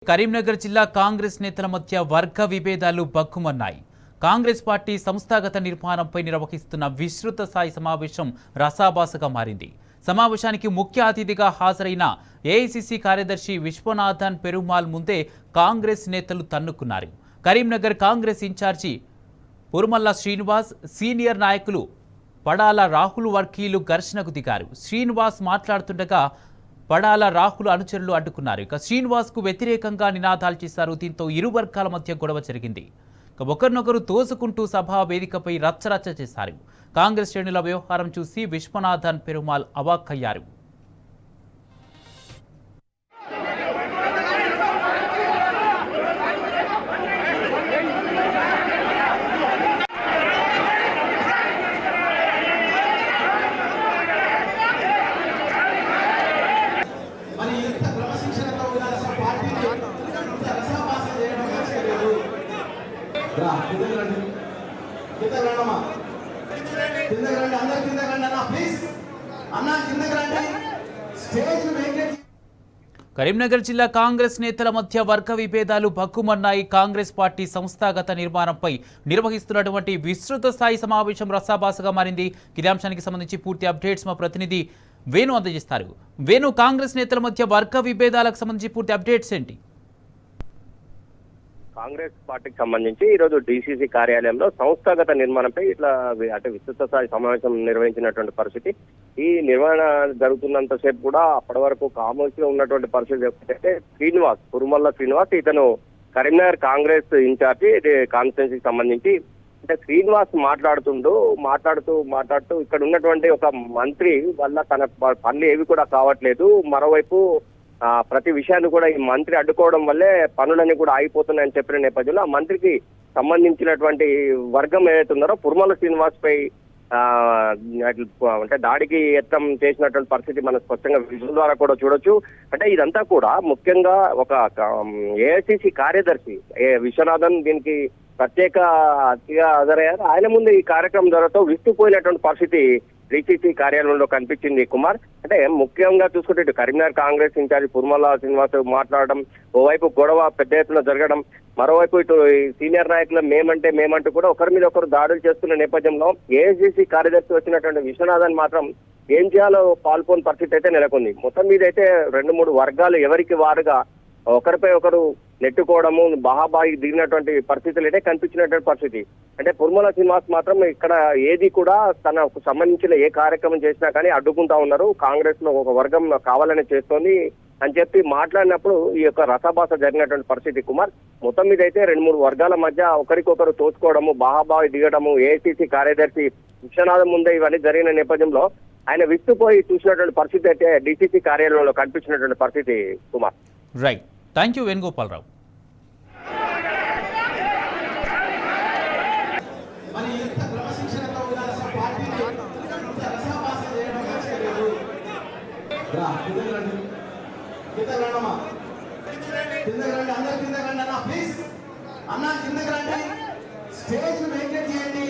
కరీంనగర్ జిల్లా కాంగ్రెస్ నేతల మధ్య వర్గ విభేదాలు బగ్గుమన్నాయి. కాంగ్రెస్ పార్టీ సంస్థాగత నిర్మాణంపై నిర్వహిస్తున్న విస్తృత స్థాయి సమావేశం రసాభాసగా మారింది. సమావేశానికి ముఖ్య అతిథిగా హాజరైన ఏఐసీసీ కార్యదర్శి విశ్వనాథన్ పెరుమాల్ ముందే కాంగ్రెస్ నేతలు తన్నుకున్నారు. కరీంనగర్ కాంగ్రెస్ ఇన్ఛార్జి పురుమల్ల శ్రీనివాస్, సీనియర్ నాయకులు పడాల రాహుల్ వర్గీయులు ఘర్షణకు దిగారు. శ్రీనివాస్ మాట్లాడుతుండగా పడాల రాహుల్ అనుచరులు అడ్డుకున్నారు. ఇక శ్రీనివాస్ కు వ్యతిరేకంగా నినాదాలు చేశారు. దీంతో ఇరు వర్గాల మధ్య గొడవ జరిగింది. ఒకరినొకరు తోసుకుంటూ సభా వేదికపై రచ్చరచ్చ చేశారు. కాంగ్రెస్ శ్రేణుల వ్యవహారం చూసి విశ్వనాథన్ పెరుమాల్ అవాక్కయ్యారు. కరీంనగర్ జిల్లా కాంగ్రెస్ నేతల మధ్య వర్గ విభేదాలు బగ్గుమన్నాయి. కాంగ్రెస్ పార్టీ సంస్థాగత నిర్మాణంపై నిర్వహిస్తున్నటువంటి విస్తృత స్థాయి సమావేశం రసాభాసగా మారింది. ఇదే అంశానికి సంబంధించి పూర్తి అప్డేట్స్ మా ప్రతినిధి వేణు అందజేస్తారు. వేణు, కాంగ్రెస్ నేతల మధ్య వర్గ విభేదాలకు సంబంధించి పూర్తి అప్డేట్స్ ఏంటి? కాంగ్రెస్ పార్టీకి సంబంధించి ఈరోజు డీసీసీ కార్యాలయంలో సంస్థాగత నిర్మాణంపై ఇట్లా అంటే విస్తృత స్థాయి సమావేశం నిర్వహించినటువంటి పరిస్థితి. ఈ నిర్వహణ జరుగుతున్నంతసేపు కూడా అప్పటి వరకు కామోషిగా ఉన్నటువంటి పరిస్థితి ఏంటంటే శ్రీనివాస్, పురుమల్ల శ్రీనివాస్, ఇతను కరీంనగర్ కాంగ్రెస్ ఇన్ఛార్జి కాన్స్టిట్యున్సీకి సంబంధించి అంటే శ్రీనివాస్ మాట్లాడుతూ ఇక్కడ ఉన్నటువంటి ఒక మంత్రి వల్ల తన పనులు ఏవి కూడా కావట్లేదు, మరోవైపు ప్రతి విషయాన్ని కూడా ఈ మంత్రి అడ్డుకోవడం వల్లే పనులన్నీ కూడా ఆగిపోతున్నాయని చెప్పిన నేపథ్యంలో ఆ మంత్రికి సంబంధించినటువంటి వర్గం ఏదైతే ఉన్నారో పురుమల్ల శ్రీనివాస్ పై అంటే దాడికి యత్నం చేసినటువంటి పరిస్థితి మనం స్పష్టంగా విజువల్ ద్వారా కూడా చూడొచ్చు. అంటే ఇదంతా కూడా ముఖ్యంగా ఒక ఏఐసీసీ కార్యదర్శి విశ్వనాథన్ దీనికి ప్రత్యేక అతిథిగా హాజరయ్యారు. ఆయన ముందు ఈ కార్యక్రమం ద్వారా విస్తుపోయినటువంటి పరిస్థితి డీసీసీ కార్యాలయంలో కనిపించింది కుమార్. అంటే ముఖ్యంగా చూసుకుంటే ఇటు కరీంనగర్ కాంగ్రెస్ ఇన్ఛార్జి పురుమల్ల శ్రీనివాస్ మాట్లాడడం, ఓవైపు గొడవ పెద్ద ఎత్తున జరగడం, మరోవైపు ఇటు సీనియర్ నాయకులు మేమంటూ కూడా ఒకరి మీద ఒకరు దాడులు చేస్తున్న నేపథ్యంలో ఏఐసీసీ కార్యదర్శి వచ్చినటువంటి విశ్వనాథన్ మాత్రం ఏం చేయాలో పాల్గొని పరిస్థితి అయితే నెలకొంది. మొత్తం మీద అయితే 2-3 వర్గాలు ఎవరికి వారుగా ఒకరిపై ఒకరు నెట్టుకోవడము, బాహాబాయి దిగినటువంటి పరిస్థితులు అయితే కనిపించినటువంటి పరిస్థితి. అంటే పురుమల్ల శ్రీనివాస్ మాత్రం ఇక్కడ ఏది కూడా తనకు సంబంధించిన ఏ కార్యక్రమం చేసినా కానీ అడ్డుకుంటా ఉన్నారు. కాంగ్రెస్ లో ఒక వర్గం కావాలని చేస్తోంది అని చెప్పి మాట్లాడినప్పుడు ఈ యొక్క రసభాస జరిగినటువంటి పరిస్థితి కుమార్. మొత్తం మీద అయితే 2-3 వర్గాల మధ్య ఒకరికొకరు తోచుకోవడము, బాహాబాయి దిగడము, ఏఐసీసీ కార్యదర్శి విశ్వనాథం ముందే ఇవన్నీ జరిగిన నేపథ్యంలో ఆయన విస్తుపోయి చూసినటువంటి పరిస్థితి అయితే డీసీసీ కార్యాలయంలో కనిపించినటువంటి పరిస్థితి Kumar. Right, thank you Venugopala Rao. అన్న కిందకి రండి, స్టేజ్ మెయింటైన్ చేయండి.